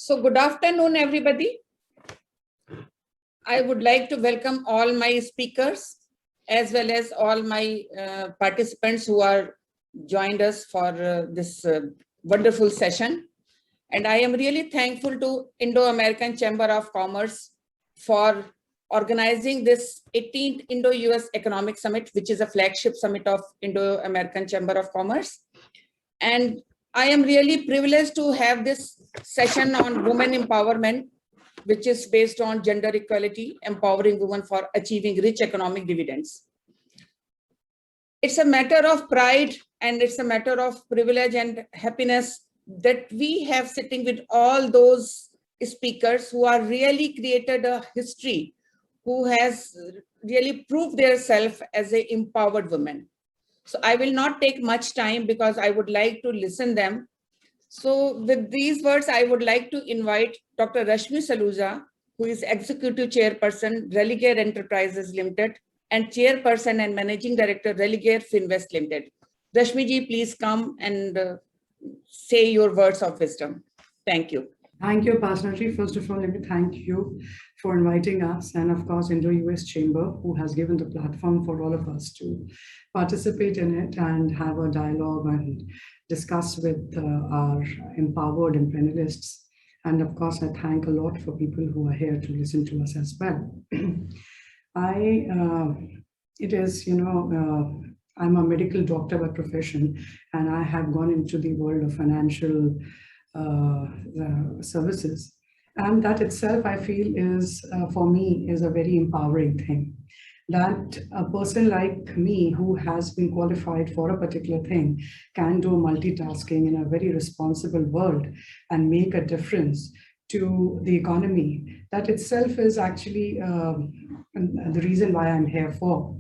So good afternoon, everybody. I would like to welcome all my speakers as well as all my participants who are joined us for this wonderful session. And I am really thankful to Indo-American Chamber of Commerce for organizing this 18th Indo-US Economic Summit, which is a flagship summit of Indo-American Chamber of Commerce. And I am really privileged to have this session on women empowerment, which is based on gender equality, empowering women for achieving rich economic dividends. It's a matter of pride and it's a matter of privilege and happiness that we have sitting with all those speakers who are really created a history, who has really proved their self as an empowered woman. So I will not take much time because I would like to listen them. So with these words, I would like to invite Dr. Lakshmi, who is Executive Chairperson, Religare Enterprises Limited, and Chairperson and Managing Director, Religare Finvest Limited. Lakshmi ji, please come and say your words of wisdom. Thank you. Thank you, Pasnaji. First of all, let me thank you for inviting us, and of course, Indo-US Chamber, who has given the platform for all of us to participate in it and have a dialogue and discuss with our empowered imperialists. And of course, I thank a lot for people who are here to listen to us as well. I'm a medical doctor by profession, and I have gone into the world of financial services. And that itself, I feel, is for me, is a very empowering thing. That a person like me who has been qualified for a particular thing can do multitasking in a very responsible world and make a difference to the economy. That itself is actually the reason why I'm here for.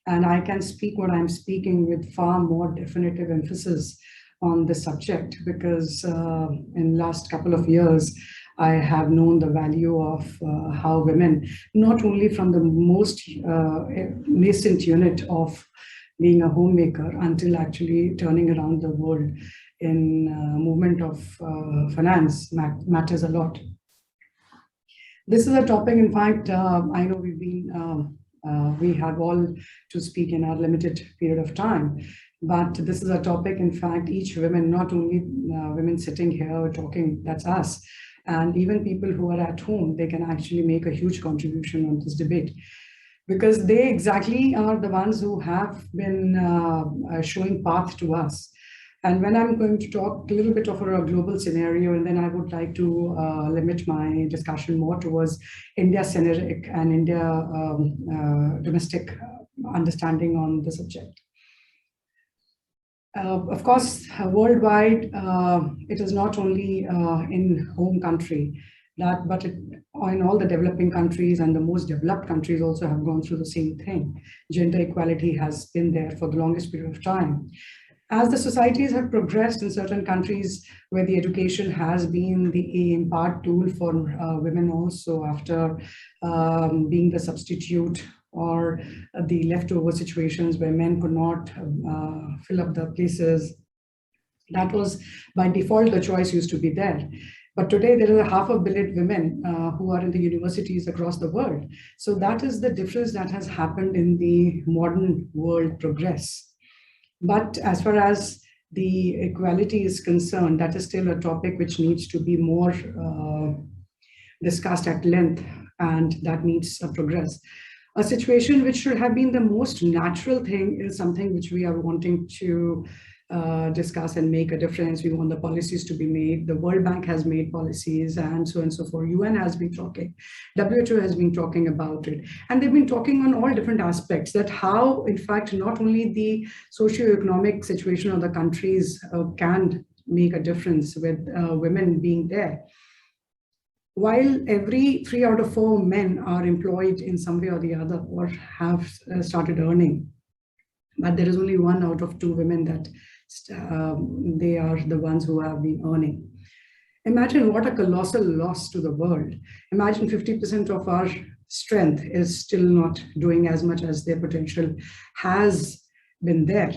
And I can speak what I'm speaking with far more definitive emphasis on this subject, because in the last couple of years, I have known the value of how women, not only from the most nascent unit of being a homemaker until actually turning around the world in movement of finance matters a lot. This is a topic, in fact, I know we have all to speak in our limited period of time. But this is a topic, in fact, each woman, not only women sitting here talking, that's us, and even people who are at home, they can actually make a huge contribution on this debate, because they exactly are the ones who have been showing path to us. And when I'm going to talk a little bit of a global scenario, and then I would like to limit my discussion more towards India-centric and India domestic understanding on the subject. Of course, worldwide, it is not only in home country, but in all the developing countries and the most developed countries also have gone through the same thing. Gender equality has been there for the longest period of time. As the societies have progressed in certain countries where the education has been the in-part tool for women also, after being the substitute or the leftover situations where men could not fill up the places, that was by default the choice used to be there. But today there are 500 million women who are in the universities across the world. So that is the difference that has happened in the modern world progress. But as far as the equality is concerned, that is still a topic which needs to be more discussed at length, and that needs a progress. A situation which should have been the most natural thing is something which we are wanting to discuss and make a difference. We want the policies to be made. The World Bank has made policies and so forth. UN has been talking. WHO has been talking about it. And they've been talking on all different aspects, that how, in fact, not only the socio-economic situation of the countries can make a difference with women being there. While every 3 out of 4 men are employed in some way or the other or have started earning, but there is only 1 out of 2 women that they are the ones who have been earning. Imagine what a colossal loss to the world. Imagine 50% of our strength is still not doing as much as their potential has been there.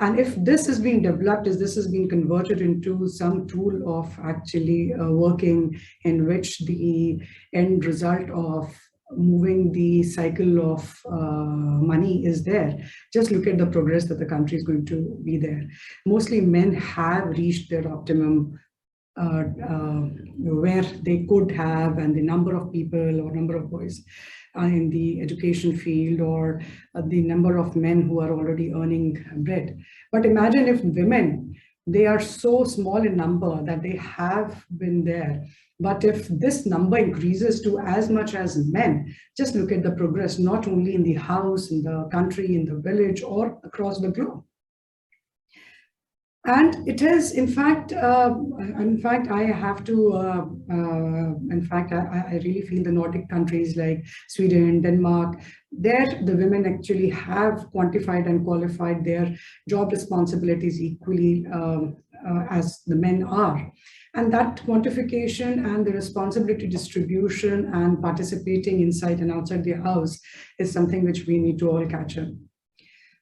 And if this is being developed, is this is being converted into some tool of actually working in which the end result of moving the cycle of money is there, just look at the progress that the country is going to be there. Mostly men have reached their optimum where they could have, and the number of people or number of boys in the education field, or the number of men who are already earning bread. But imagine if women, they are so small in number that they have been there. But if this number increases to as much as men, just look at the progress, not only in the house, in the country, in the village, or across the globe. And it is, in fact, I have to, I really feel the Nordic countries like Sweden, Denmark, there the women actually have quantified and qualified their job responsibilities equally as the men are. And that quantification and the responsibility distribution and participating inside and outside the house is something which we need to all catch up.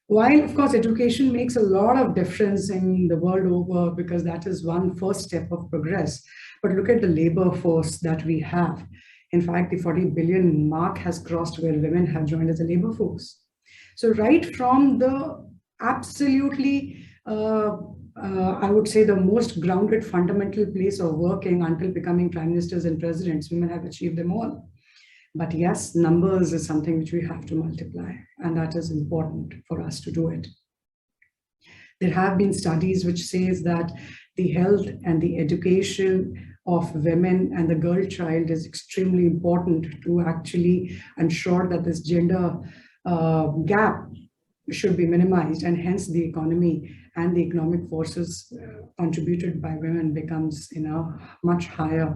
While, of course, education makes a lot of difference in the world over, because that is one first step of progress. But look at the labor force that we have. In fact, the 40 billion mark has crossed where women have joined as a labor force. So right from the absolutely, I would say, the most grounded fundamental place of working until becoming prime ministers and presidents, women have achieved them all. But yes, numbers is something which we have to multiply, and that is important for us to do it. There have been studies which says that the health and the education of women and the girl child is extremely important to actually ensure that this gender gap should be minimized, and hence the economy and the economic forces contributed by women becomes much higher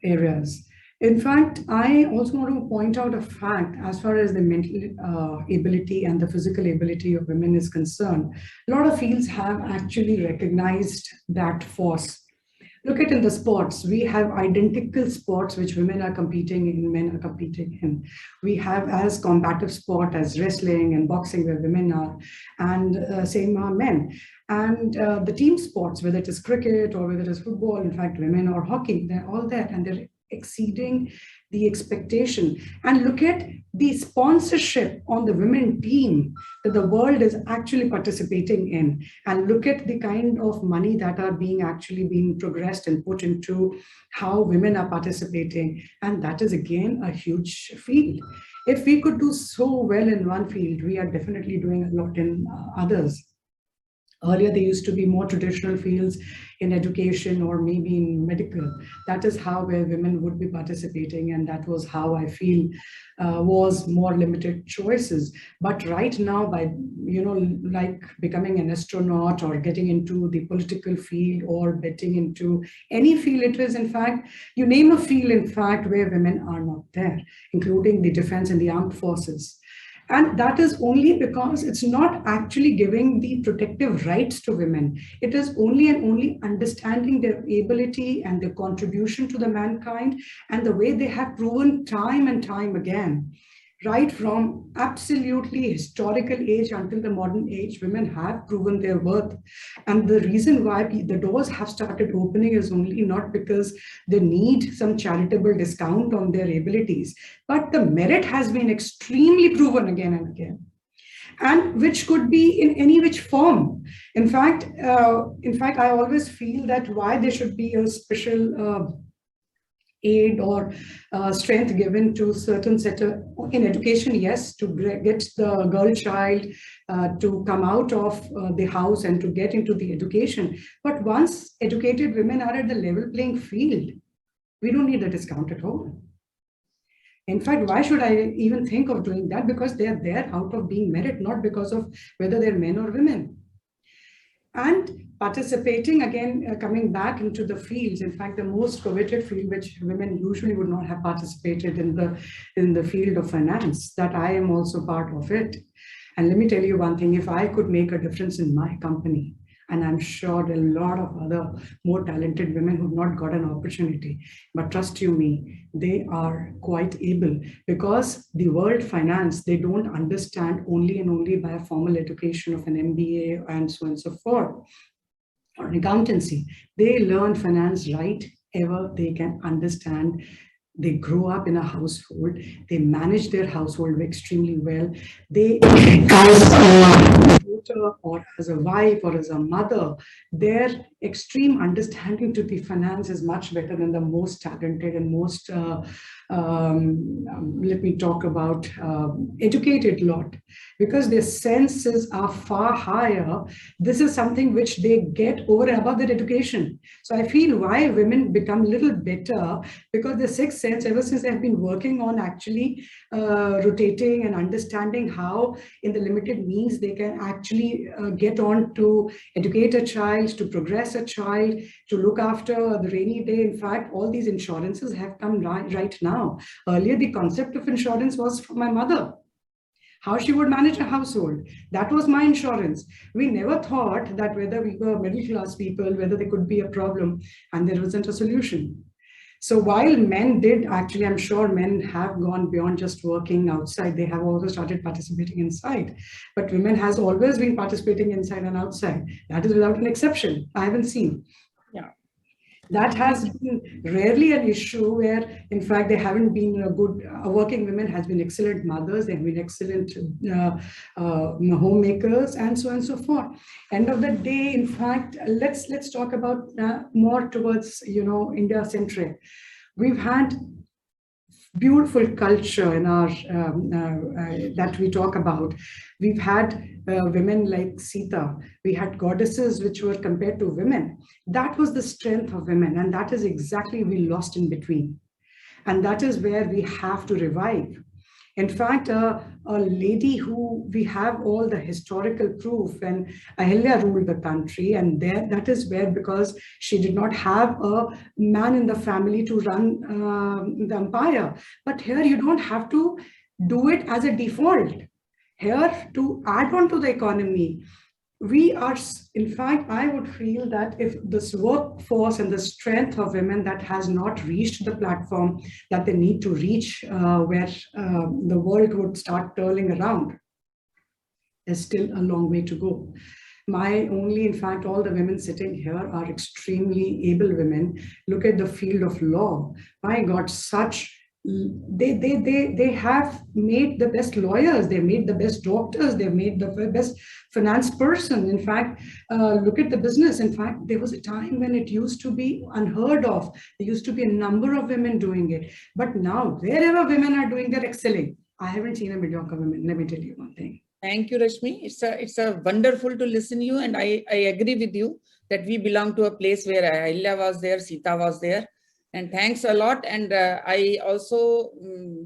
areas. In fact, I also want to point out a fact as far as the mental ability and the physical ability of women is concerned. A lot of fields have actually recognized that force. Look at in the sports, we have identical sports which women are competing in, men are competing in. We have as combative sport as wrestling and boxing where women are, and same are men. And the team sports, whether it is cricket or whether it is football, in fact, women or hockey, they're all there and they're exceeding the expectation. And look at the sponsorship on the women team that the world is actually participating in, and look at the kind of money that are being progressed and put into how women are participating. And that is again a huge field. If we could do so well in one field, we are definitely doing a lot in others. Earlier, there used to be more traditional fields in education or maybe in medical. That is how where women would be participating, and that was how I feel was more limited choices. But right now, by like becoming an astronaut or getting into the political field or getting into any field, it is in fact, you name a field in fact where women are not there, including the defense and the armed forces. And that is only because it's not actually giving the protective rights to women. It is only and only understanding their ability and their contribution to the mankind and the way they have proven time and time again. Right from absolutely historical age until the modern age, women have proven their worth. And the reason why the doors have started opening is only not because they need some charitable discount on their abilities, but the merit has been extremely proven again and again, and which could be in any which form. In fact, I always feel that why there should be a special aid or strength given to certain set of, in education, yes, to get the girl child to come out of the house and to get into the education. But once educated women are at the level playing field, we don't need a discount at all. In fact, why should I even think of doing that? Because they are there out of being merit, not because of whether they're men or women. And participating, again, coming back into the fields, in fact, the most coveted field which women usually would not have participated in the field of finance, that I am also part of it. And let me tell you one thing, if I could make a difference in my company, And I'm sure there are a lot of other more talented women who've not got an opportunity. But trust you me, they are quite able, because the world finance, they don't understand only and only by a formal education of an MBA and so on and so forth, or accountancy. They learn finance right ever they can understand. They grow up in a household, they manage their household extremely well. They, as a daughter or as a wife or as a mother, their extreme understanding to the finance is much better than the most talented and most, let me talk about educated lot, because their senses are far higher. This is something which they get over and above their education. So I feel why women become a little better, because the sixth sense, ever since I've been working on actually rotating and understanding how in the limited means they can actually get on to educate a child, to progress a child, to look after the rainy day. In fact, all these insurances have come right now. Earlier, the concept of insurance was from my mother, how she would manage a household. That was my insurance. We never thought that whether we were middle class people, whether there could be a problem and there wasn't a solution. So while men did actually, I'm sure men have gone beyond just working outside. They have also started participating inside. But women has always been participating inside and outside. That is without an exception. I haven't seen. Yeah. That has been rarely an issue where, in fact, they haven't been a good, working women has been excellent mothers, they've been excellent homemakers, and so on and so forth. End of the day, in fact, let's talk about more towards, India-centric. We've had beautiful culture in our that we talk about. We've had women like Sita. We had goddesses which were compared to women. That was the strength of women, and that is exactly we lost in between. And that is where we have to revive. In fact, a lady who we have all the historical proof when Ahilya ruled the country, and that is where, because she did not have a man in the family to run the empire. But here you don't have to do it as a default. Here, to add on to the economy, we are, in fact, I would feel that if this workforce and the strength of women that has not reached the platform that they need to reach, where the world would start turning around, there's still a long way to go. In fact, all the women sitting here are extremely able women. Look at the field of law. My God, they have made the best lawyers, they made the best doctors, they've made the best finance person. In fact, look at the business. In fact, there was a time when it used to be unheard of. There used to be a number of women doing it. But now, wherever women are doing, they're excelling. I haven't seen a mediocre woman, let me tell you one thing. Thank you, Rashmi. It's a wonderful to listen to you, and I agree with you that we belong to a place where Ahilya was there, Sita was there. And thanks a lot. And I also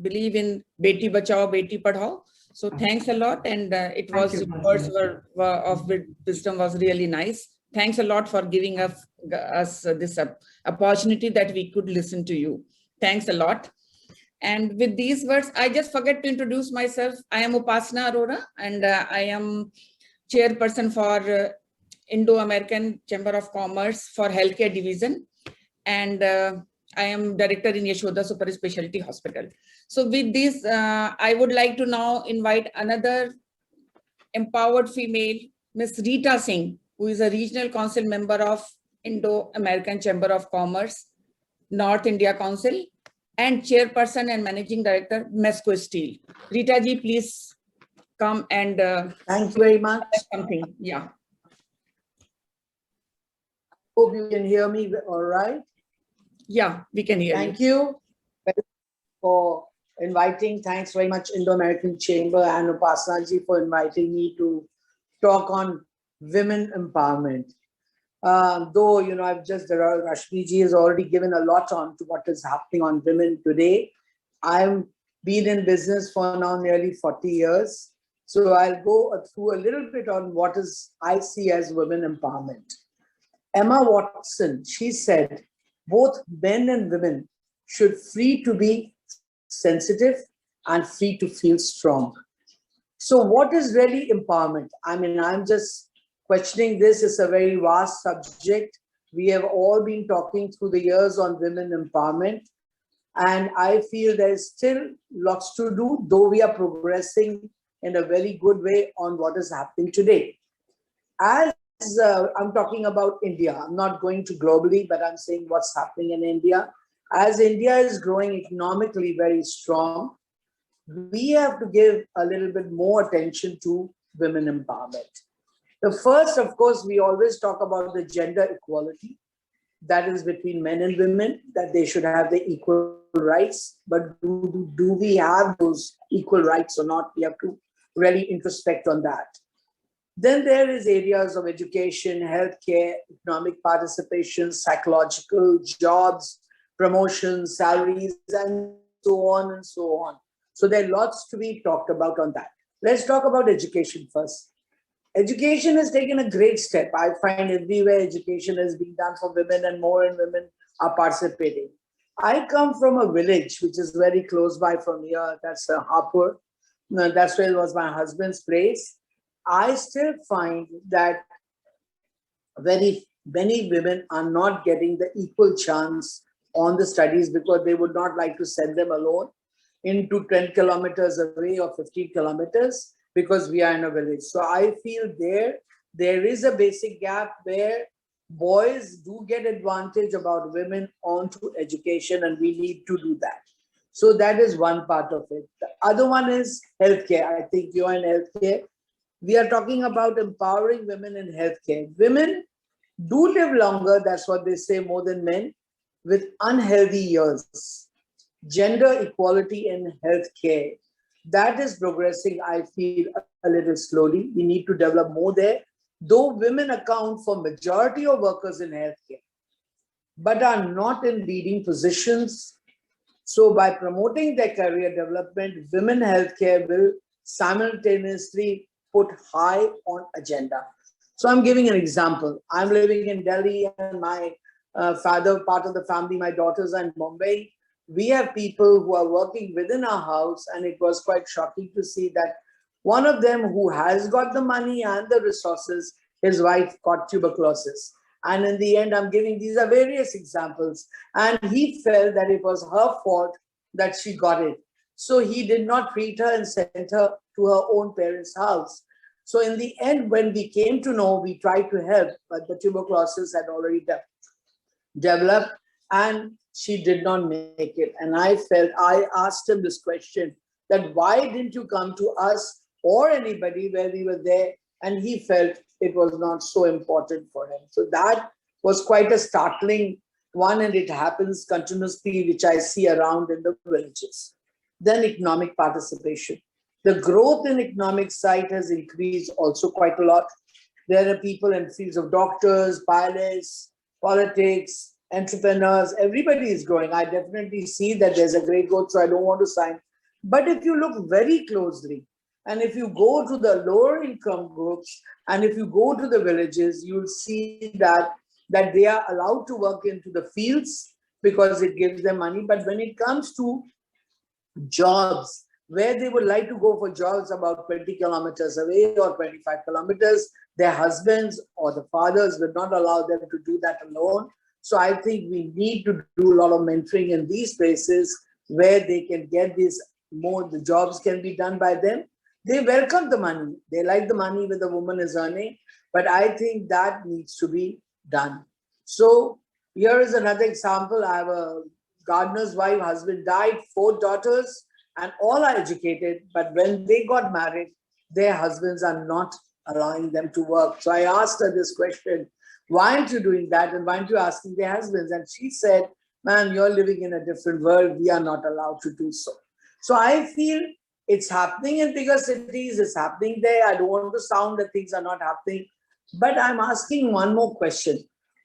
believe in Beti Bachao, Beti Padhao. So thanks a lot. And it was words of wisdom was really nice. Thanks a lot for giving us this opportunity that we could listen to you. Thanks a lot. And with these words, I just forget to introduce myself. I am Upasana Arora, and I am chairperson for Indo-American Chamber of Commerce for Healthcare Division. And I am director in Yashoda Super Specialty Hospital. So with this, I would like to now invite another empowered female, Ms. Rita Singh, who is a regional council member of Indo-American Chamber of Commerce, North India Council, and chairperson and managing director, Mesco Steel. Rita ji, please come and thank you very much. Something, yeah. Hope you can hear me all right. Yeah, we can hear you. Thank you for inviting. Thanks very much, Indo-American Chamber and Upasana ji for inviting me to talk on women empowerment. Though, I've just, Lakshmi ji has already given a lot on to what is happening on women today. I've been in business for now nearly 40 years. So I'll go through a little bit on what I see as women empowerment. Emma Watson, she said, both men and women should free to be sensitive and free to feel strong. So what is really empowerment? I mean, I'm just questioning this is a very vast subject. We have all been talking through the years on women empowerment, and I feel there is still lots to do, though we are progressing in a very good way on what is happening today. As I'm talking about India, I'm not going to globally, but I'm saying what's happening in India. As India is growing economically very strong, we have to give a little bit more attention to women empowerment. The first, of course, we always talk about the gender equality, that is between men and women, that they should have the equal rights. But do we have those equal rights or not? We have to really introspect on that. Then there is areas of education, healthcare, economic participation, psychological, jobs, promotions, salaries, and so on and so on. So there are lots to be talked about on that. Let's talk about education first. Education has taken a great step. I find everywhere education has been done for women, and more and women are participating. I come from a village which is very close by from here. That's Harper. That's where was my husband's place. I still find that very many women are not getting the equal chance on the studies because they would not like to send them alone into 10 kilometers away or 15 kilometers because we are in a village. So I feel there is a basic gap where boys do get advantage about women onto education, and we need to do that. So that is one part of it. The other one is healthcare. I think you're in healthcare. We are talking about empowering women in healthcare. Women do live longer, that's what they say, more than men, with unhealthy years. Gender equality in healthcare, that is progressing, I feel, a little slowly. We need to develop more there, though women account for majority of workers in healthcare, but are not in leading positions. So by promoting their career development, women healthcare will simultaneously put high on agenda. So I'm giving an example. I'm living in Delhi, and my father, part of the family, my daughters are in Mumbai. We have people who are working within our house, and it was quite shocking to see that one of them who has got the money and the resources, his wife got tuberculosis. And in the end, I'm giving, these are various examples. And he felt that it was her fault that she got it. So he did not treat her and sent her to her own parents' house. So in the end, when we came to know, we tried to help, but the tuberculosis had already developed and she did not make it. And I asked him this question, that why didn't you come to us or anybody where we were there? And he felt it was not so important for him. So that was quite a startling one, and it happens continuously, which I see around in the villages. Then economic participation. The growth in economic side has increased also quite a lot. There are people in fields of doctors, pilots, politics, entrepreneurs, everybody is growing. I definitely see that there's a great growth, so I don't want to sign. But if you look very closely, and if you go to the lower income groups, and if you go to the villages, you'll see that they are allowed to work into the fields because it gives them money. But when it comes to jobs, where they would like to go for jobs about 20 kilometers away or 25 kilometers, their husbands or the fathers will not allow them to do that alone. So I think we need to do a lot of mentoring in these places where they can get this more, the jobs can be done by them. They welcome the money. They like the money that the woman is earning, but I think that needs to be done. So here is another example. I have a gardener's wife, husband died, 4 daughters, and all are educated. But when they got married, their husbands are not allowing them to work. So I asked her this question, why aren't you doing that? And why aren't you asking their husbands? And she said, ma'am, you're living in a different world. We are not allowed to do so. So I feel it's happening in bigger cities, it's happening there. I don't want to sound that things are not happening, but I'm asking one more question.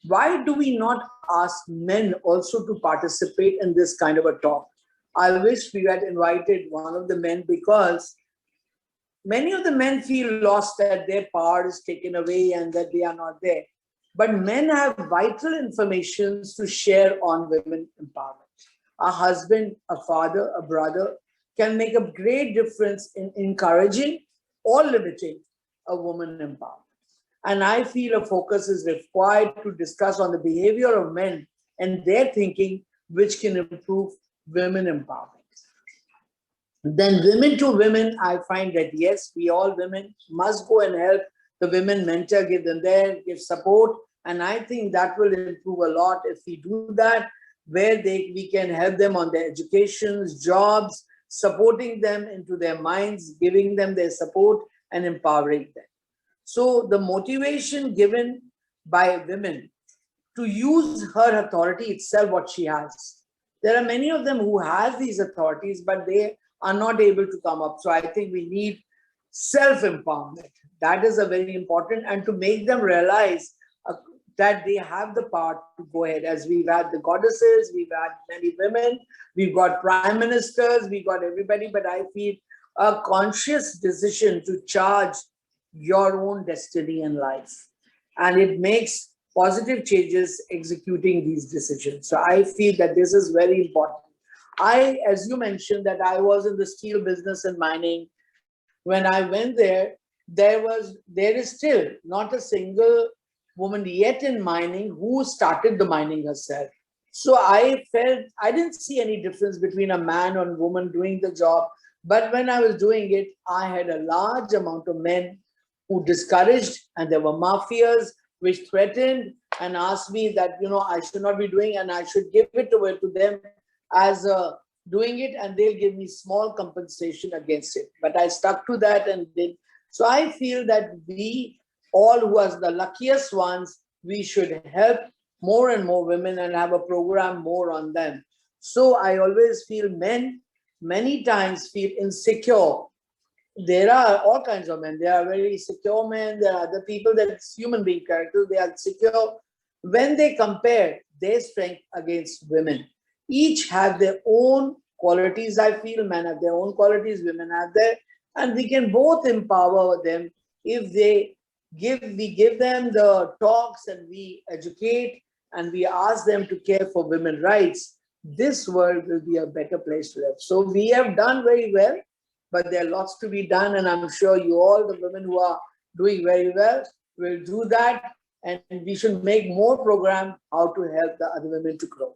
Why do we not ask men also to participate in this kind of a talk? I wish we had invited one of the men, because many of the men feel lost that their power is taken away and that they are not there. But men have vital information to share on women empowerment. A husband, a father, a brother can make a great difference in encouraging or limiting a woman empowerment. And I feel a focus is required to discuss on the behavior of men and their thinking, which can improve women empowerment. Then women to women, I find that yes, we all women must go and help the women, mentor, give them there, give support. And I think that will improve a lot if we do that, where we can help them on their educations, jobs, supporting them into their minds, giving them their support and empowering them. So the motivation given by women to use her authority itself, what she has. There are many of them who have these authorities, but they are not able to come up. So I think we need self-empowerment. That is a very important, and to make them realize that they have the power to go ahead. As we've had the goddesses, we've had many women, we've got prime ministers, we got everybody, but I feel a conscious decision to charge your own destiny in life. And it makes positive changes executing these decisions. So I feel that this is very important. As you mentioned, that I was in the steel business and mining. When I went there, there is still not a single woman yet in mining who started the mining herself. So I felt, I didn't see any difference between a man and woman doing the job. But when I was doing it, I had a large amount of men who discouraged, and there were mafias which threatened and asked me that, I should not be doing, and I should give it away to them as doing it, and they'll give me small compensation against it. But I stuck to that and did. So I feel that we all who are the luckiest ones, we should help more and more women and have a program more on them. So I always feel men many times feel insecure. There are all kinds of men. There are very secure men. There are other people that's human being characters. They are secure. When they compare their strength against women, each have their own qualities. I feel men have their own qualities, women have their, and we can both empower them if we give them the talks and we educate and we ask them to care for women's rights. This world will be a better place to live. So we have done very well, but there are lots to be done, and I'm sure you all, the women who are doing very well, will do that, and we should make more programs how to help the other women to grow.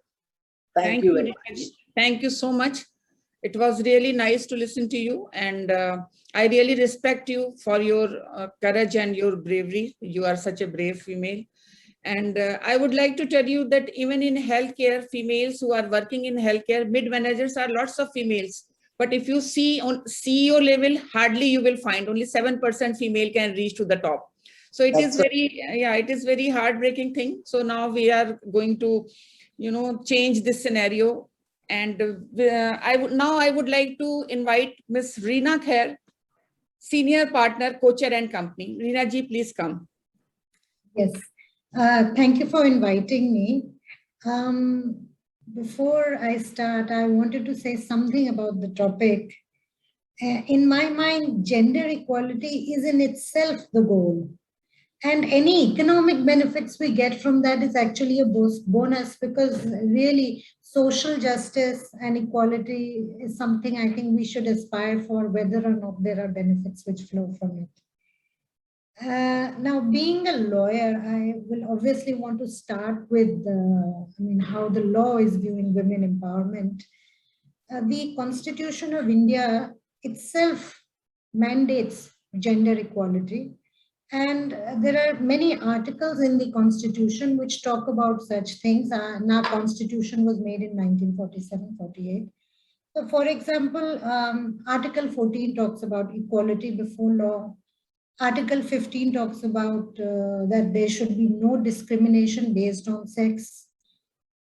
Thank you very much. Thank you so much. It was really nice to listen to you, and I really respect you for your courage and your bravery. You are such a brave female. And I would like to tell you that even in healthcare, females who are working in healthcare, mid-managers are lots of females. But if you see on CEO level, hardly you will find, only 7% female can reach to the top. So it is it is very heartbreaking thing. So now we are going to, change this scenario. And I would like to invite Ms. Reena Khair, Senior Partner, Co-Chair and Company. Reena ji, please come. Yes. Thank you for inviting me. Before I start, I wanted to say something about the topic. In my mind, gender equality is in itself the goal. And any economic benefits we get from that is actually a bonus, because really social justice and equality is something I think we should aspire for, whether or not there are benefits which flow from it. Now, being a lawyer, I will obviously want to start with how the law is viewing women empowerment. The Constitution of India itself mandates gender equality. And there are many articles in the Constitution which talk about such things. Our Constitution was made in 1947-48. So, for example, Article 14 talks about equality before law. Article 15 talks about that there should be no discrimination based on sex.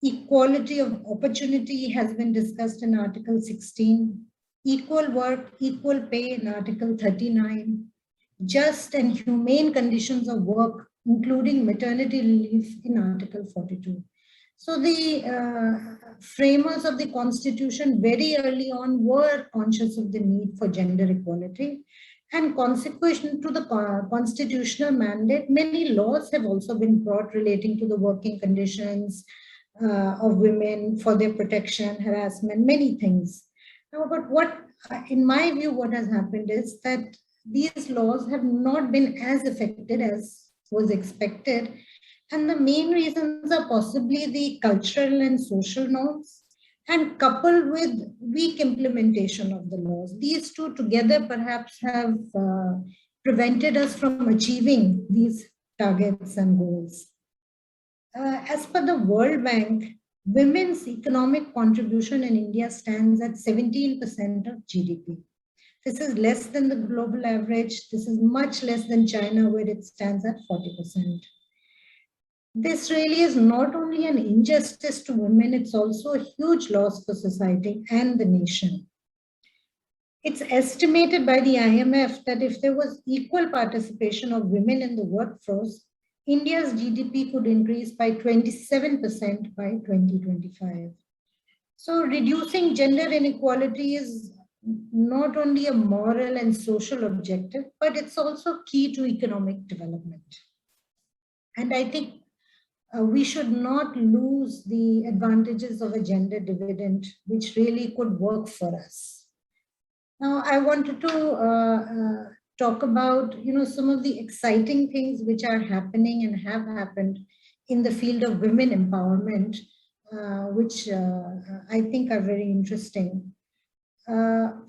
Equality of opportunity has been discussed in Article 16. Equal work, equal pay in Article 39. Just and humane conditions of work, including maternity leave in Article 42. So the framers of the Constitution very early on were conscious of the need for gender equality. And consequent to the constitutional mandate, many laws have also been brought relating to the working conditions of women, for their protection, harassment, many things. Now, but what, in my view, what has happened is that these laws have not been as effective as was expected. And the main reasons are possibly the cultural and social norms, and coupled with weak implementation of the laws. These two together perhaps have prevented us from achieving these targets and goals. As per the World Bank, women's economic contribution in India stands at 17% of GDP. This is less than the global average. This is much less than China, where it stands at 40%. This really is not only an injustice to women, it's also a huge loss for society and the nation. It's estimated by the IMF that if there was equal participation of women in the workforce, India's GDP could increase by 27% by 2025. So reducing gender inequality is not only a moral and social objective, but it's also key to economic development. And I think we should not lose the advantages of a gender dividend, which really could work for us. Now, I wanted to talk about, some of the exciting things which are happening and have happened in the field of women empowerment, which I think are very interesting.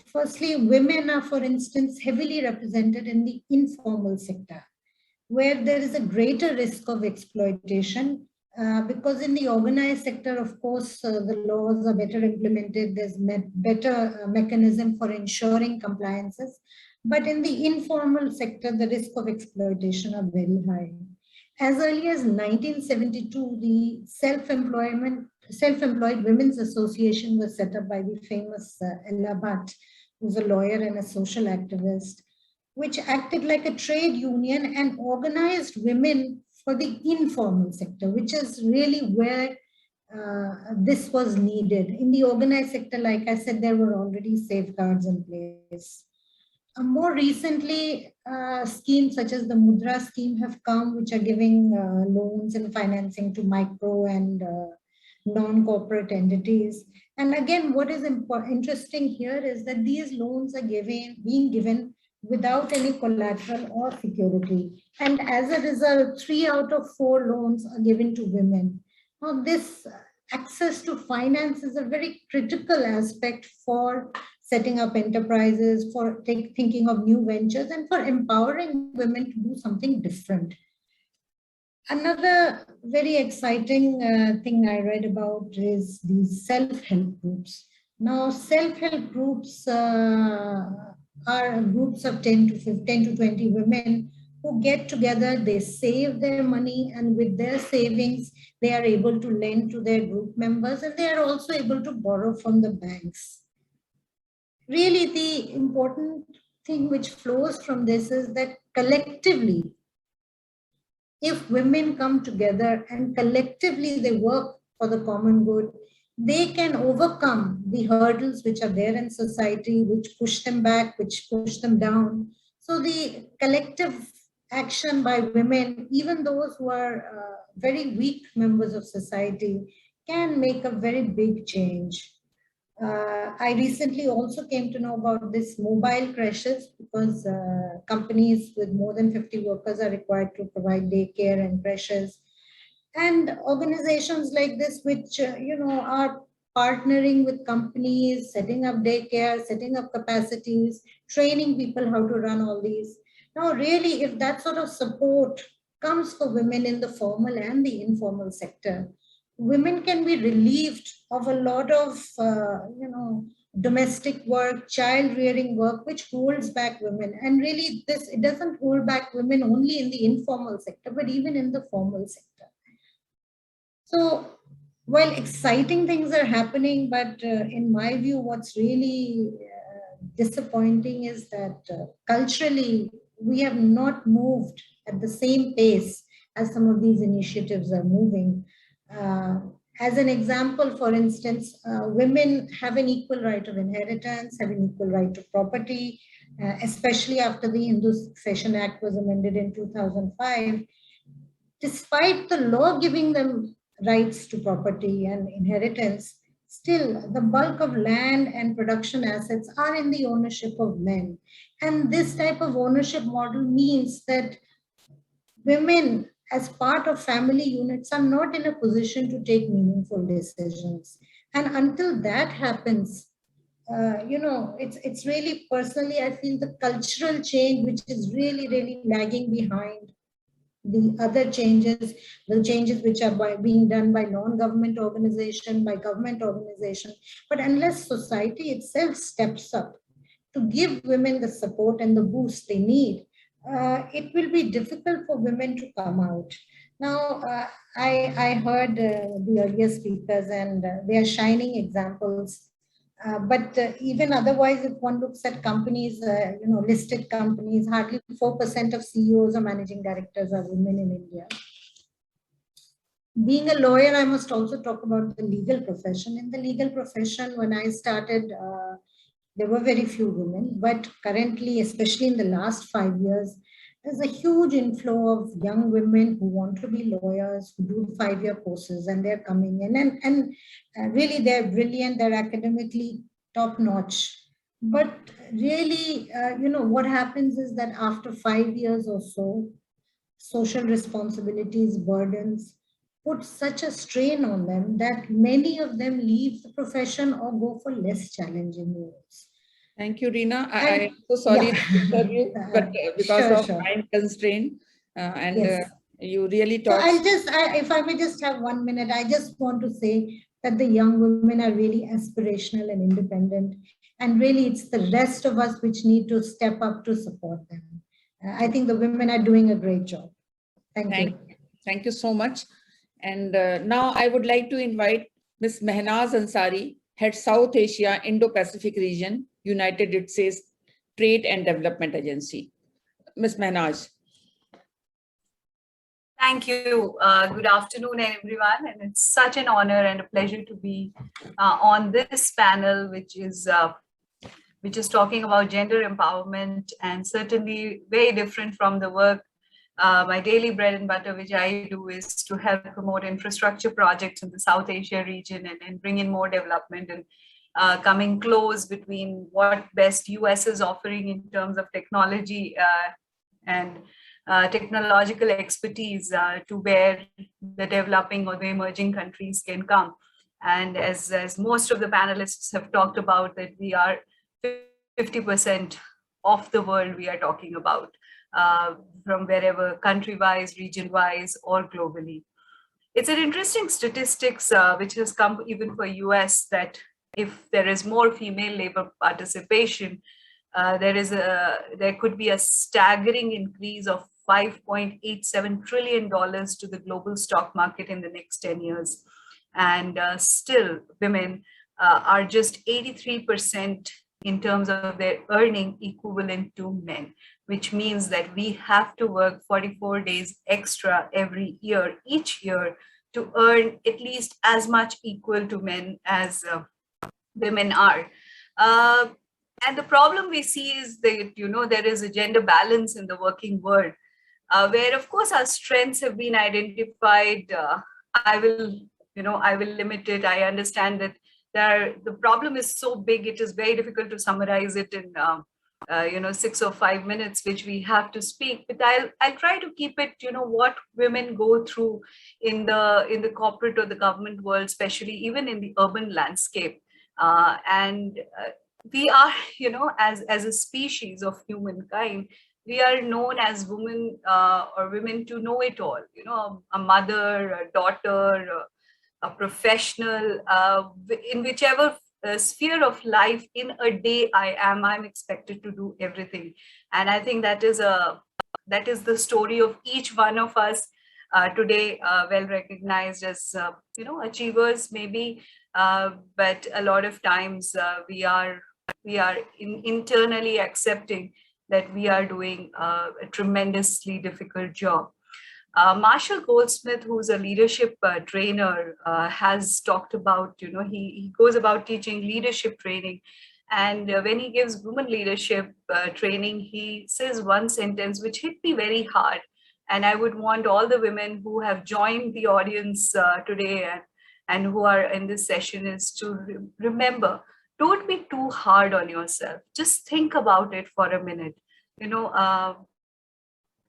Firstly, women are, for instance, heavily represented in the informal sector, where there is a greater risk of exploitation, because in the organized sector, of course, the laws are better implemented, there's better mechanism for ensuring compliances, but in the informal sector, the risk of exploitation are very high. As early as 1972, the Self-Employed Women's Association was set up by the famous Ella Bhatt, who's a lawyer and a social activist, which acted like a trade union and organized women for the informal sector, which is really where this was needed. In the organized sector, like I said, there were already safeguards in place. More recently, schemes such as the Mudra scheme have come, which are giving loans and financing to micro and non-corporate entities. And again, what is interesting here is that these loans are being given without any collateral or security. And as a result, 3 out of 4 loans are given to women. Now, this access to finance is a very critical aspect for setting up enterprises, for thinking of new ventures, and for empowering women to do something different. Another very exciting thing I read about is these self-help groups. Now, self-help groups are groups of 10 to 20 women who get together, they save their money, and with their savings, they are able to lend to their group members, and they are also able to borrow from the banks. Really, the important thing which flows from this is that collectively, if women come together and collectively they work for the common good, they can overcome the hurdles which are there in society, which push them back, which push them down. So the collective action by women, even those who are very weak members of society, can make a very big change. I recently also came to know about this mobile creches, because companies with more than 50 workers are required to provide daycare and creches. And organizations like this, which are partnering with companies, setting up daycare, setting up capacities, training people how to run all these. Now, really, if that sort of support comes for women in the formal and the informal sector, women can be relieved of a lot of, domestic work, child rearing work, which holds back women. And really, it doesn't hold back women only in the informal sector, but even in the formal sector. So, while exciting things are happening, but in my view, what's really disappointing is that culturally, we have not moved at the same pace as some of these initiatives are moving. As an example, for instance, women have an equal right of inheritance, have an equal right to property, especially after the Hindu Succession Act was amended in 2005. Despite the law giving them rights to property and inheritance, still the bulk of land and production assets are in the ownership of men. And this type of ownership model means that women as part of family units are not in a position to take meaningful decisions. And until that happens, it's really personally, I feel the cultural change, which is really, really lagging behind the other changes, the changes which are being done by non-government organization, by government organization. But unless society itself steps up to give women the support and the boost they need, it will be difficult for women to come out. Now, I heard the earlier speakers, and they are shining examples. But even otherwise, if one looks at companies, listed companies, hardly 4% of CEOs or managing directors are women in India. Being a lawyer, I must also talk about the legal profession. In the legal profession, when I started, there were very few women, but currently, especially in the last 5 years, there's a huge inflow of young women who want to be lawyers, who do 5-year courses, and they're coming in, and really they're brilliant, they're academically top notch. But really, what happens is that after 5 years or so, social responsibilities, burdens, put such a strain on them that many of them leave the profession or go for less challenging roles. Thank you, Reena. I'm so sorry to disturb you, but because Sure, of sure. time constraint, Yes. you really So talked. if I may just have 1 minute, I just want to say that the young women are really aspirational and independent. And really, it's the rest of us which need to step up to support them. I think the women are doing a great job. Thank you. Thank you so much. And now I would like to invite Ms. Mehnaz Ansari, Head South Asia Indo-Pacific Region, United States Trade and Development Agency. Ms. Mehnaz. Thank you. Good afternoon, everyone. And it's such an honor and a pleasure to be on this panel, which is talking about gender empowerment, and certainly very different from the work. My daily bread and butter, which I do, is to help promote infrastructure projects in the South Asia region and bring in more development, and coming close between what best US is offering in terms of technology and technological expertise to where the developing or the emerging countries can come. And as most of the panelists have talked about, that we are 50% of the world we are talking about, from wherever, country-wise, region-wise, or globally. It's an interesting statistics which has come even for US, that if there is more female labor participation, there could be a staggering increase of $5.87 trillion to the global stock market in the next 10 years. And still, women are just 83% in terms of their earning equivalent to men, which means that we have to work 44 days extra every year, each year, to earn at least as much equal to men as women are. And the problem we see is that, there is a gender balance in the working world, where, of course, our strengths have been identified. I will limit it. I understand that the problem is so big, it is very difficult to summarize it in 6 or 5 minutes, which we have to speak. But I'll try to keep it, what women go through in the corporate or the government world, especially even in the urban landscape. We are, as a species of humankind, we are known as women or women to know it all. A mother, a daughter, a professional, in whichever sphere of life in a day I'm expected to do everything. And I think that is the story of each one of us today, well recognized as achievers maybe, but a lot of times we are internally accepting that we are doing a tremendously difficult job. Marshall Goldsmith, who's a leadership trainer, has talked about, he goes about teaching leadership training. And when he gives women leadership training, he says one sentence which hit me very hard. And I would want all the women who have joined the audience today and who are in this session is to remember, don't be too hard on yourself. Just think about it for a minute.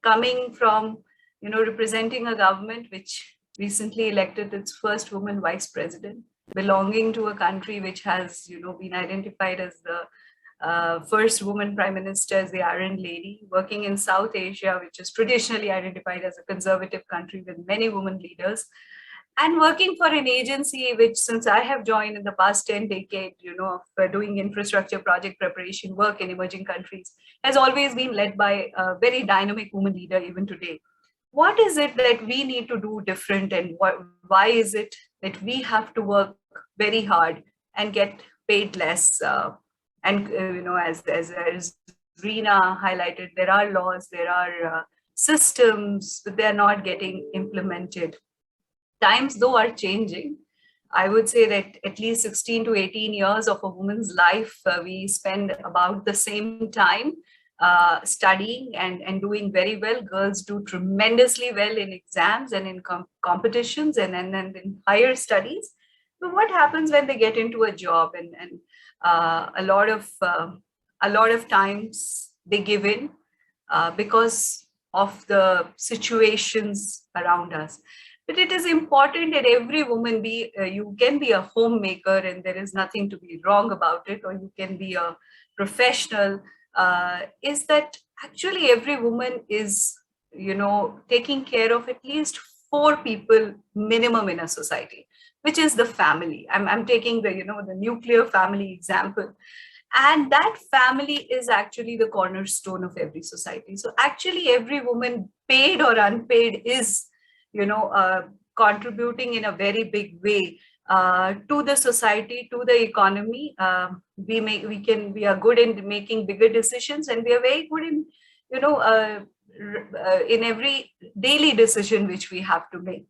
Coming from representing a government which recently elected its first woman vice president, belonging to a country which has, been identified as the first woman prime minister, as the Iron Lady, working in South Asia, which is traditionally identified as a conservative country with many women leaders, and working for an agency which, since I have joined in the past 10 decades, of doing infrastructure project preparation work in emerging countries, has always been led by a very dynamic woman leader even today. What is it that we need to do different, and why is it that we have to work very hard and get paid less? As Reena highlighted, there are laws, there are systems, but they're not getting implemented. Times though are changing. I would say that at least 16 to 18 years of a woman's life, we spend about the same time studying and doing very well. Girls do tremendously well in exams and in competitions and in higher studies. But what happens when they get into a job, and a lot of times they give in because of the situations around us. But it is important that every woman you can be a homemaker and there is nothing to be wrong about it, or you can be a professional, is that actually every woman is, taking care of at least 4 people minimum in a society, which is the family. I'm taking the nuclear family example. And that family is actually the cornerstone of every society. So actually every woman, paid or unpaid, is contributing in a very big way to the society, to the economy. We are good in making bigger decisions, and we are very good in, in every daily decision which we have to make.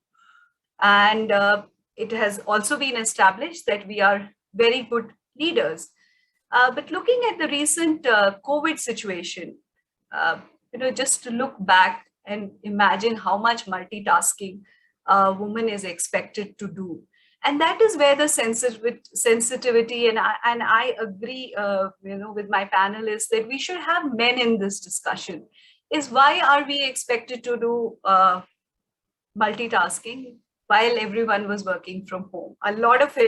And it has also been established that we are very good leaders. But looking at the recent COVID situation, just to look back and imagine how much multitasking a woman is expected to do. And that is where the sensitivity, and I agree, with my panelists, that we should have men in this discussion, is why are we expected to do multitasking while everyone was working from home? A lot of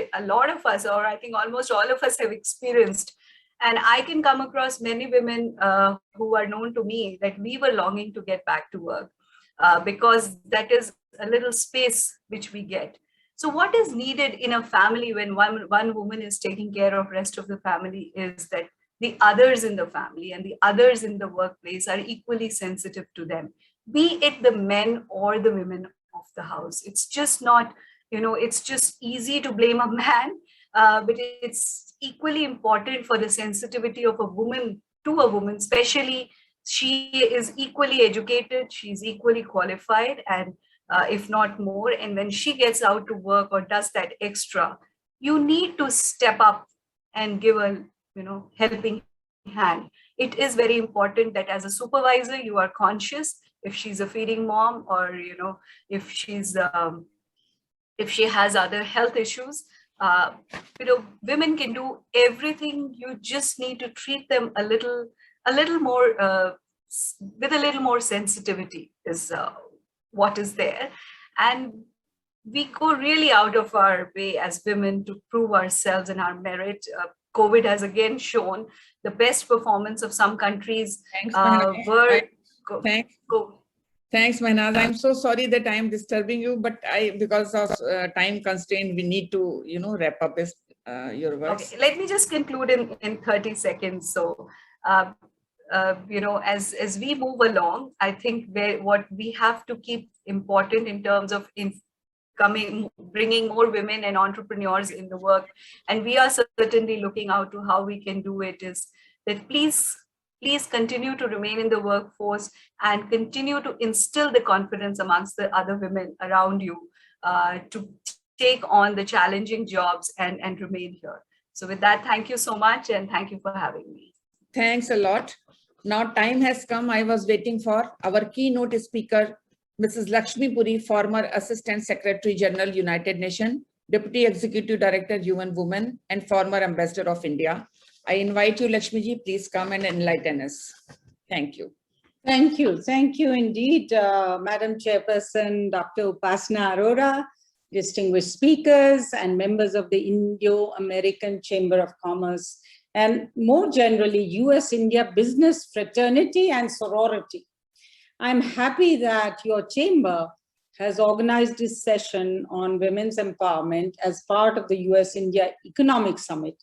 us, or I think almost all of us, have experienced. And I can come across many women who are known to me that we were longing to get back to work because that is a little space which we get. So what is needed in a family when one woman is taking care of rest of the family is that the others in the family and the others in the workplace are equally sensitive to them, be it the men or the women of the house. It's just not, it's just easy to blame a man, but it's equally important for the sensitivity of a woman to a woman, especially she is equally educated, she's equally qualified, and if not more. And when she gets out to work or does that extra, you need to step up and give a helping hand. It is very important that as a supervisor, you are conscious if she's a feeding mom, or if she's if she has other health issues. Women can do everything. You just need to treat them a little more with a little more sensitivity is what is there. And we go really out of our way as women to prove ourselves and our merit. COVID has again shown the best performance of some countries. Thanks, Mahnaz. I'm so sorry that I'm disturbing you, but because of time constraint, we need to, wrap up this, your words. Okay, let me just conclude in 30 seconds. So, as we move along, I think what we have to keep important in terms of bringing more women and entrepreneurs in the work, and we are certainly looking out to how we can do it, is that please continue to remain in the workforce and continue to instill the confidence amongst the other women around you to take on the challenging jobs and remain here. So with that, thank you so much, and thank you for having me. Thanks a lot. Now time has come. I was waiting for our keynote speaker, Mrs. Lakshmi Puri, former Assistant Secretary General, United Nations, Deputy Executive Director, UN Women, and former Ambassador of India. I invite you, Lakshmi ji, please come and enlighten us. Thank you. Thank you indeed, Madam Chairperson, Dr. Upasana Arora, distinguished speakers and members of the Indo-American Chamber of Commerce, and more generally, US-India business fraternity and sorority. I'm happy that your chamber has organized this session on women's empowerment as part of the US-India Economic Summit.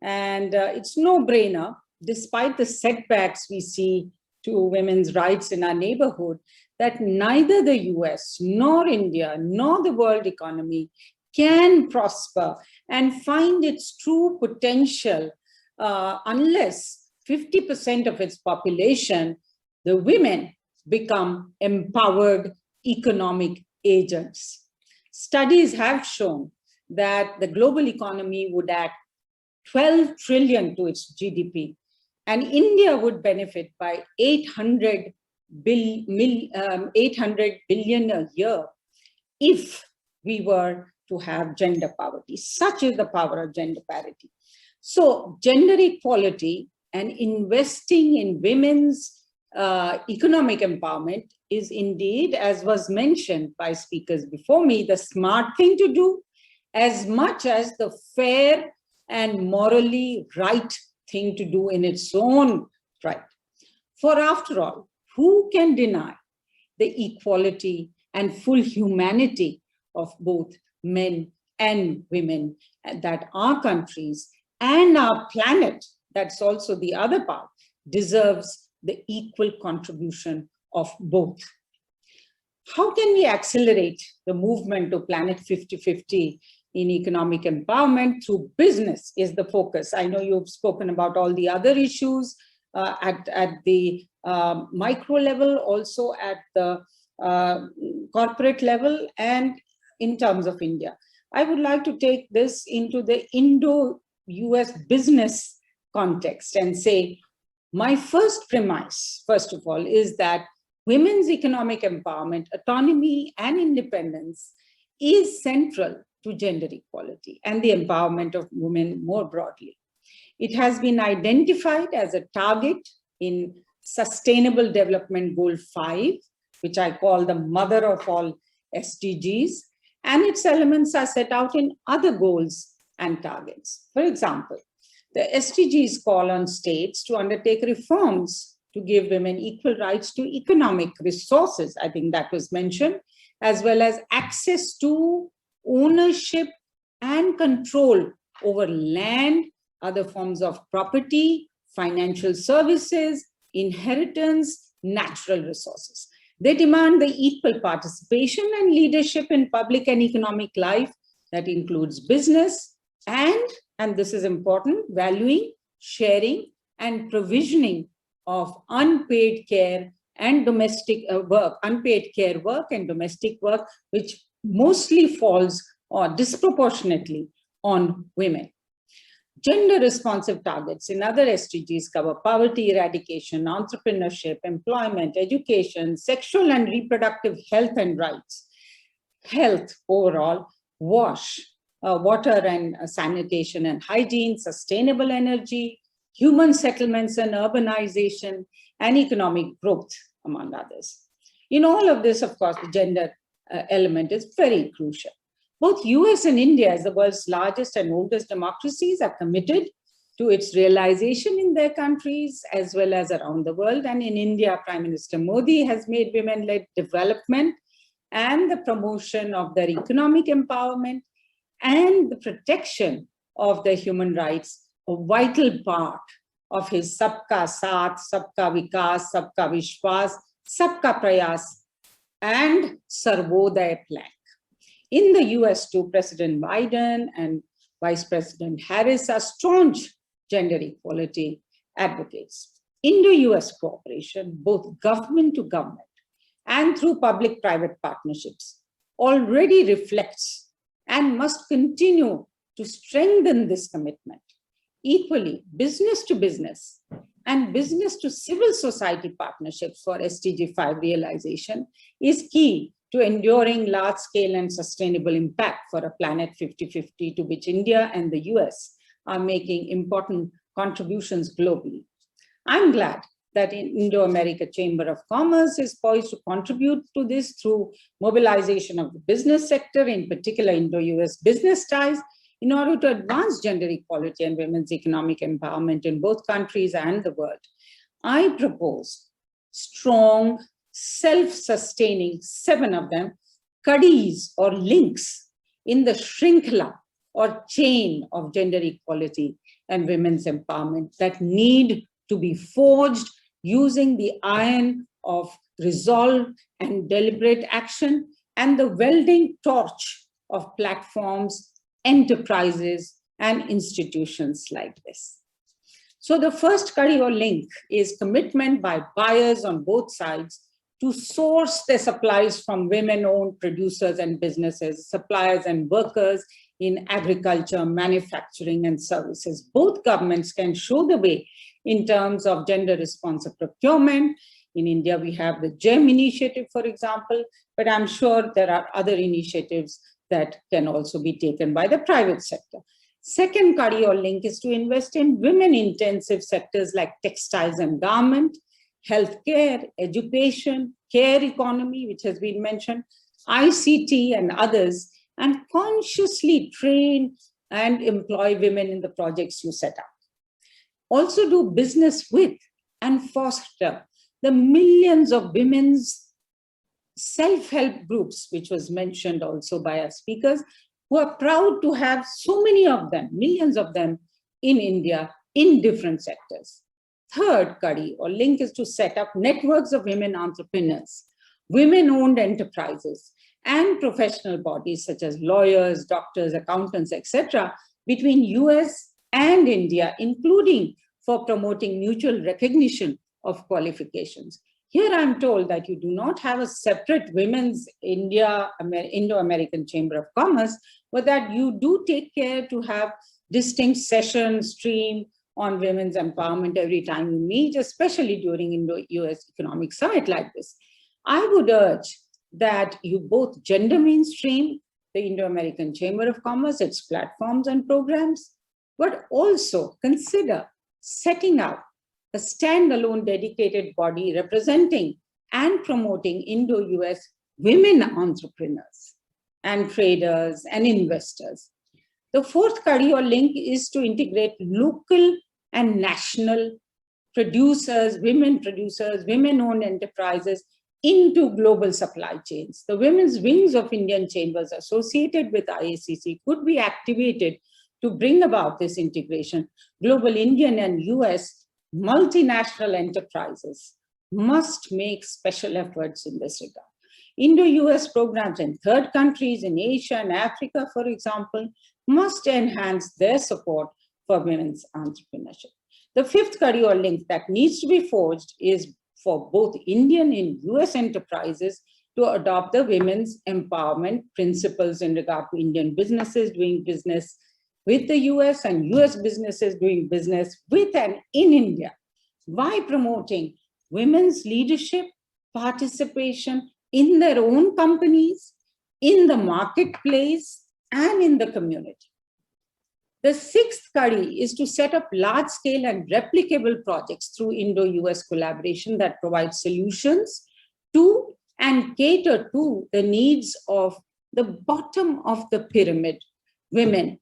And it's no brainer, despite the setbacks we see to women's rights in our neighborhood, that neither the US nor India nor the world economy can prosper and find its true potential unless 50% of its population, the women, become empowered economic agents. Studies have shown that the global economy would add 12 trillion to its GDP, and India would benefit by 800 billion a year if we were to have gender poverty. Such is the power of gender parity. So gender equality and investing in women's economic empowerment is indeed, as was mentioned by speakers before me, the smart thing to do, as much as the fair and morally right thing to do in its own right. For after all, who can deny the equality and full humanity of both men and women, that our countries and our planet, that's also the other part, deserves the equal contribution of both. How can we accelerate the movement to Planet 50-50 in economic empowerment? Through business is the focus. I know you've spoken about all the other issues at the micro level, also at the corporate level, and in terms of India. I would like to take this into the Indo-US business context and say, my first premise, first of all, is that women's economic empowerment, autonomy, and independence is central to gender equality and the empowerment of women more broadly. It has been identified as a target in Sustainable Development Goal 5, which I call the mother of all SDGs, and its elements are set out in other goals and targets. For example, the SDGs call on states to undertake reforms to give women equal rights to economic resources, I think that was mentioned, as well as access to ownership and control over land, other forms of property, financial services, inheritance, natural resources. They demand the equal participation and leadership in public and economic life that includes business and this is important, valuing, sharing, and provisioning of unpaid care and domestic work, unpaid care work and domestic work, which mostly falls or disproportionately on women. Gender responsive targets in other SDGs cover poverty eradication, entrepreneurship, employment, education, sexual and reproductive health and rights, health overall, water and sanitation and hygiene, sustainable energy, human settlements and urbanization, and economic growth, among others. In all of this, of course, the gender element is very crucial. Both US and India, as the world's largest and oldest democracies, are committed to its realization in their countries as well as around the world. And in India, Prime Minister Modi has made women-led development and the promotion of their economic empowerment and the protection of their human rights a vital part of his Sabka Saath, Sabka Vikas, Sabka Vishwas, Sabka Prayas, and Sarvodaya plank. In the US too, President Biden and Vice President Harris are staunch gender equality advocates. Indo-US cooperation, both government to government and through public-private partnerships, already reflects and must continue to strengthen this commitment. Equally, business to business and business to civil society partnerships for SDG 5 realization is key to enduring large-scale and sustainable impact for a Planet 50-50 to which India and the US are making important contributions globally. I'm glad that Indo-American Chamber of Commerce is poised to contribute to this through mobilization of the business sector, in particular Indo-US business ties, in order to advance gender equality and women's economic empowerment in both countries and the world. I propose strong, self-sustaining, 7 of them, kadis or links in the shrinkla or chain of gender equality and women's empowerment that need to be forged using the iron of resolve and deliberate action and the welding torch of platforms, enterprises, and institutions like this. So the first kadi or link is commitment by buyers on both sides to source their supplies from women-owned producers and businesses, suppliers and workers in agriculture, manufacturing, and services. Both governments can show the way in terms of gender responsive procurement. In India, we have the GEM initiative, for example, but I'm sure there are other initiatives that can also be taken by the private sector. Second kadi or link is to invest in women-intensive sectors like textiles and garment, healthcare, education, care economy, which has been mentioned, ICT and others, and consciously train and employ women in the projects you set up. Also do business with and foster the millions of women's self-help groups, which was mentioned also by our speakers, who are proud to have so many of them, millions of them in India in different sectors. Third kadi or link is to set up networks of women entrepreneurs, women-owned enterprises, and professional bodies such as lawyers, doctors, accountants, etc., between US and India, including for promoting mutual recognition of qualifications. Here I'm told that you do not have a separate women's Indo-American Chamber of Commerce, but that you do take care to have distinct sessions, stream on women's empowerment every time you meet, especially during Indo-US Economic Summit like this. I would urge that you both gender mainstream the Indo-American Chamber of Commerce, its platforms and programs, but also consider setting up a standalone dedicated body representing and promoting Indo-US women entrepreneurs and traders and investors. The fourth kadi or link is to integrate local and national producers, women-owned enterprises into global supply chains. The women's wings of Indian chambers associated with IACC could be activated to bring about this integration. Global Indian and US multinational enterprises must make special efforts in this regard. Indo-US programs in third countries in Asia and Africa, for example, must enhance their support for women's entrepreneurship. The fifth kadi or link that needs to be forged is for both Indian and US enterprises to adopt the women's empowerment principles in regard to Indian businesses doing business with the US and US businesses doing business with and in India by promoting women's leadership, participation in their own companies, in the marketplace, and in the community. The sixth kadi is to set up large-scale and replicable projects through Indo-US collaboration that provide solutions to and cater to the needs of the bottom of the pyramid women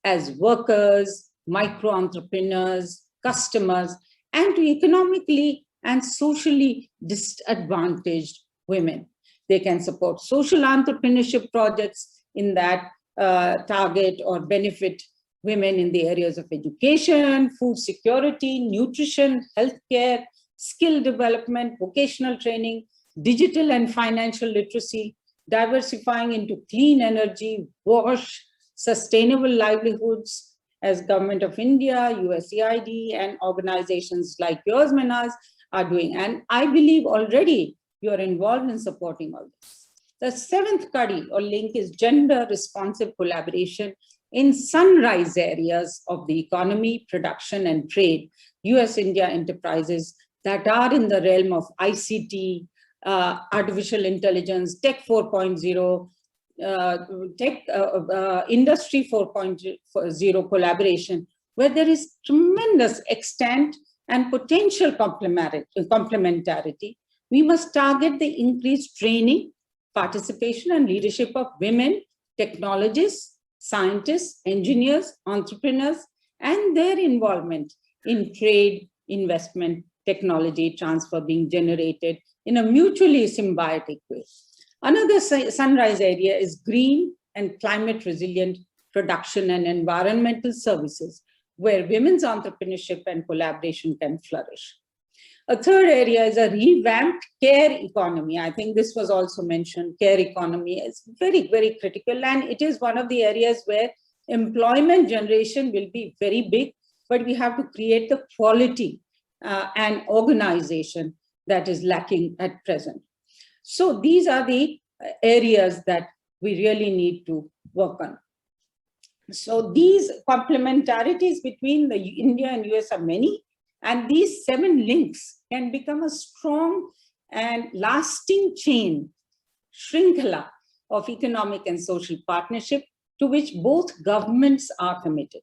as workers, micro-entrepreneurs, customers, and to economically and socially disadvantaged women. They can support social entrepreneurship projects in that target or benefit women in the areas of education, food security, nutrition, healthcare, skill development, vocational training, digital and financial literacy, diversifying into clean energy, wash, sustainable livelihoods, as Government of India, USAID, and organizations like yours, Manaz, are doing. And I believe already you are involved in supporting all this. The seventh kadi or link is gender responsive collaboration in sunrise areas of the economy, production, and trade, US-India enterprises that are in the realm of ICT, artificial intelligence, tech 4.0, industry 4.0 collaboration, where there is tremendous extent and potential complementarity, we must target the increased training, participation, and leadership of women, technologists, scientists, engineers, entrepreneurs, and their involvement in trade, investment, technology transfer being generated in a mutually symbiotic way. Another sunrise area is green and climate resilient production and environmental services, where women's entrepreneurship and collaboration can flourish. A third area is a revamped care economy. I think this was also mentioned. Care economy is very, very critical, and it is one of the areas where employment generation will be very big, but we have to create the quality and organization that is lacking at present. So these are the areas that we really need to work on. So these complementarities between the India and US are many, and these 7 links can become a strong and lasting chain, shrinkala of economic and social partnership to which both governments are committed.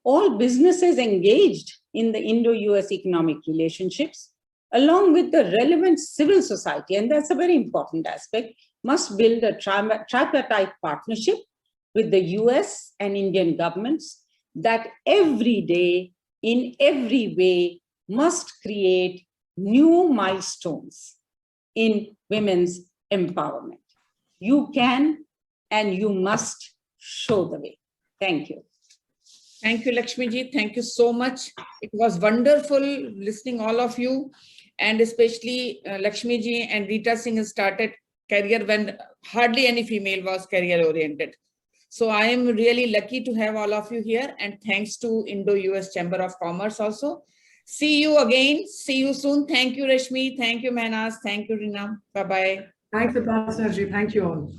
All businesses engaged in the Indo-US economic relationships, along with the relevant civil society, and that's a very important aspect, must build a tripartite partnership with the US and Indian governments that every day, in every way, must create new milestones in women's empowerment. You can and you must show the way. Thank you. Thank you, Lakshmi ji. Thank you so much. It was wonderful listening all of you, and especially Lakshmi ji and Rita Singh started career when hardly any female was career oriented. So I am really lucky to have all of you here, and thanks to Indo-US Chamber of Commerce also. See you again. See you soon. Thank you, Rashmi. Thank you, Manas. Thank you, Rina. Bye-bye. Thanks, Upasana ji. Thank you all.